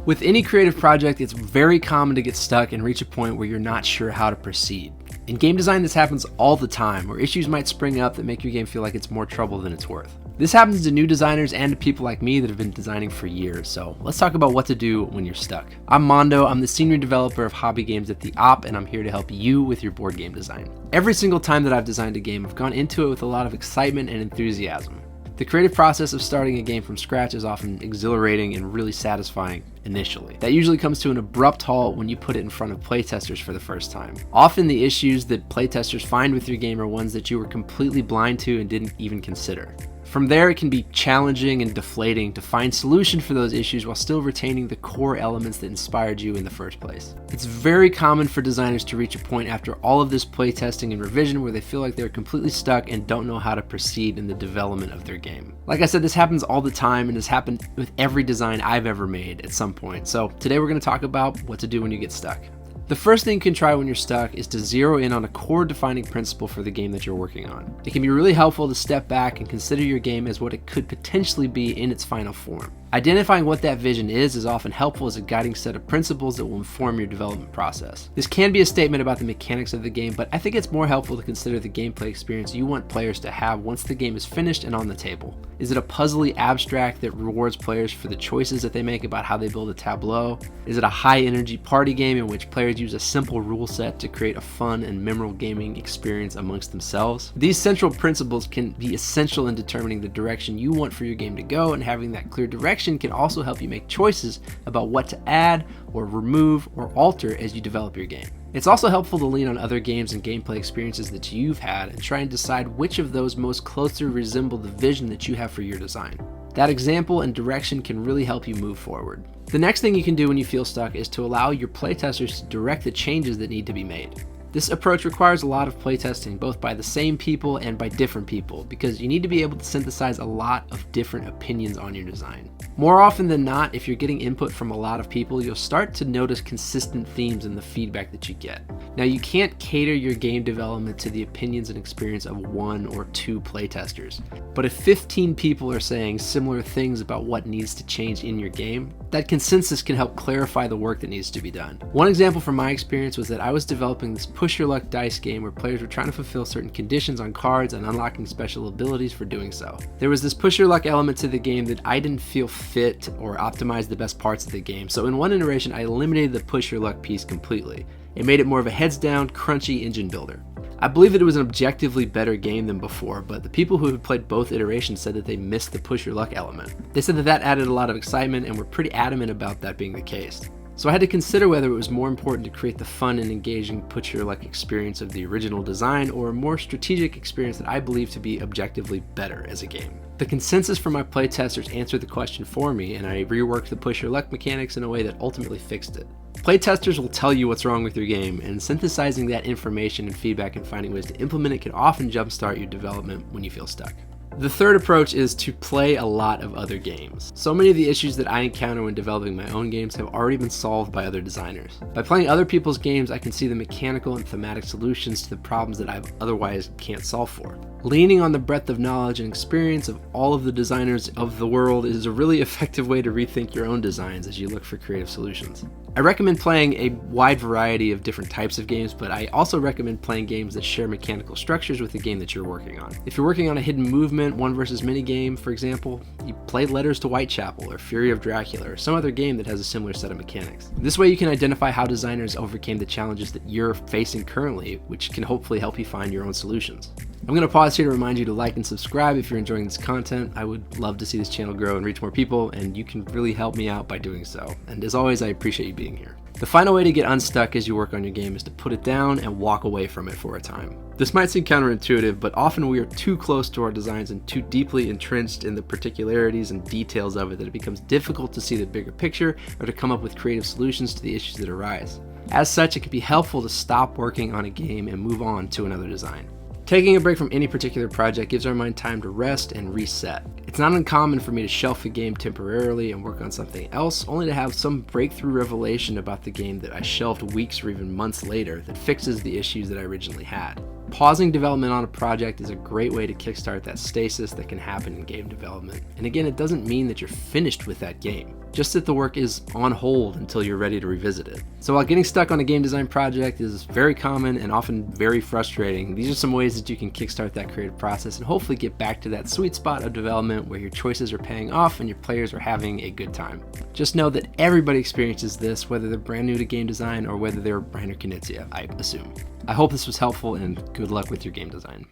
With any creative project, it's very common to get stuck and reach a point where you're not sure how to proceed. In game design, this happens all the time, where issues might spring up that make your game feel like it's more trouble than it's worth. This happens to new designers and to people like me that have been designing for years, so let's talk about what to do when you're stuck. I'm Mondo, I'm the senior developer of hobby games at The Op, and I'm here to help you with your board game design. Every single time that I've designed a game, I've gone into it with a lot of excitement and enthusiasm. The creative process of starting a game from scratch is often exhilarating and really satisfying initially. That usually comes to an abrupt halt when you put it in front of playtesters for the first time. Often the issues that playtesters find with your game are ones that you were completely blind to and didn't even consider. From there, it can be challenging and deflating to find solutions for those issues while still retaining the core elements that inspired you in the first place. It's very common for designers to reach a point after all of this playtesting and revision where they feel like they're completely stuck and don't know how to proceed in the development of their game. Like I said, this happens all the time and has happened with every design I've ever made at some point. So today we're going to talk about what to do when you get stuck. The first thing you can try when you're stuck is to zero in on a core defining principle for the game that you're working on. It can be really helpful to step back and consider your game as what it could potentially be in its final form. Identifying what that vision is often helpful as a guiding set of principles that will inform your development process. This can be a statement about the mechanics of the game, but I think it's more helpful to consider the gameplay experience you want players to have once the game is finished and on the table. Is it a puzzly abstract that rewards players for the choices that they make about how they build a tableau? Is it a high-energy party game in which players use a simple rule set to create a fun and memorable gaming experience amongst themselves? These central principles can be essential in determining the direction you want for your game to go, and having that clear direction can also help you make choices about what to add or remove or alter as you develop your game. It's also helpful to lean on other games and gameplay experiences that you've had and try and decide which of those most closely resemble the vision that you have for your design. That example and direction can really help you move forward. The next thing you can do when you feel stuck is to allow your playtesters to direct the changes that need to be made. This approach requires a lot of playtesting, both by the same people and by different people, because you need to be able to synthesize a lot of different opinions on your design. More often than not, if you're getting input from a lot of people, you'll start to notice consistent themes in the feedback that you get. Now, you can't cater your game development to the opinions and experience of one or two playtesters, but if 15 people are saying similar things about what needs to change in your game, that consensus can help clarify the work that needs to be done. One example from my experience was that I was developing this push your luck dice game where players were trying to fulfill certain conditions on cards and unlocking special abilities for doing so. There was this push your luck element to the game that I didn't feel fit or optimized the best parts of the game, so in one iteration I eliminated the push your luck piece completely. It made it more of a heads down, crunchy engine builder. I believe that it was an objectively better game than before, but the people who had played both iterations said that they missed the push your luck element. They said that added a lot of excitement and were pretty adamant about that being the case. So I had to consider whether it was more important to create the fun and engaging put your luck experience of the original design or a more strategic experience that I believe to be objectively better as a game. The consensus from my playtesters answered the question for me, and I reworked the push your luck mechanics in a way that ultimately fixed it. Playtesters will tell you what's wrong with your game, and synthesizing that information and feedback and finding ways to implement it can often jumpstart your development when you feel stuck. The third approach is to play a lot of other games. So many of the issues that I encounter when developing my own games have already been solved by other designers. By playing other people's games, I can see the mechanical and thematic solutions to the problems that I otherwise can't solve for. Leaning on the breadth of knowledge and experience of all of the designers of the world is a really effective way to rethink your own designs as you look for creative solutions. I recommend playing a wide variety of different types of games, but I also recommend playing games that share mechanical structures with the game that you're working on. If you're working on a hidden movement, one versus many game, for example, you play Letters to Whitechapel or Fury of Dracula or some other game that has a similar set of mechanics. This way you can identify how designers overcame the challenges that you're facing currently, which can hopefully help you find your own solutions. I'm going to pause here to remind you to like and subscribe if you're enjoying this content. I would love to see this channel grow and reach more people, and you can really help me out by doing so. And as always, I appreciate you being here. The final way to get unstuck as you work on your game is to put it down and walk away from it for a time. This might seem counterintuitive, but often we are too close to our designs and too deeply entrenched in the particularities and details of it that it becomes difficult to see the bigger picture or to come up with creative solutions to the issues that arise. As such, it can be helpful to stop working on a game and move on to another design. Taking a break from any particular project gives our mind time to rest and reset. It's not uncommon for me to shelf a game temporarily and work on something else, only to have some breakthrough revelation about the game that I shelved weeks or even months later that fixes the issues that I originally had. Pausing development on a project is a great way to kickstart that stasis that can happen in game development. And again, it doesn't mean that you're finished with that game. just that the work is on hold until you're ready to revisit it. So while getting stuck on a game design project is very common and often very frustrating, these are some ways that you can kickstart that creative process and hopefully get back to that sweet spot of development where your choices are paying off and your players are having a good time. Just know that everybody experiences this, whether they're brand new to game design or whether they're Reiner Knizia, I assume. I hope this was helpful, and good luck with your game design.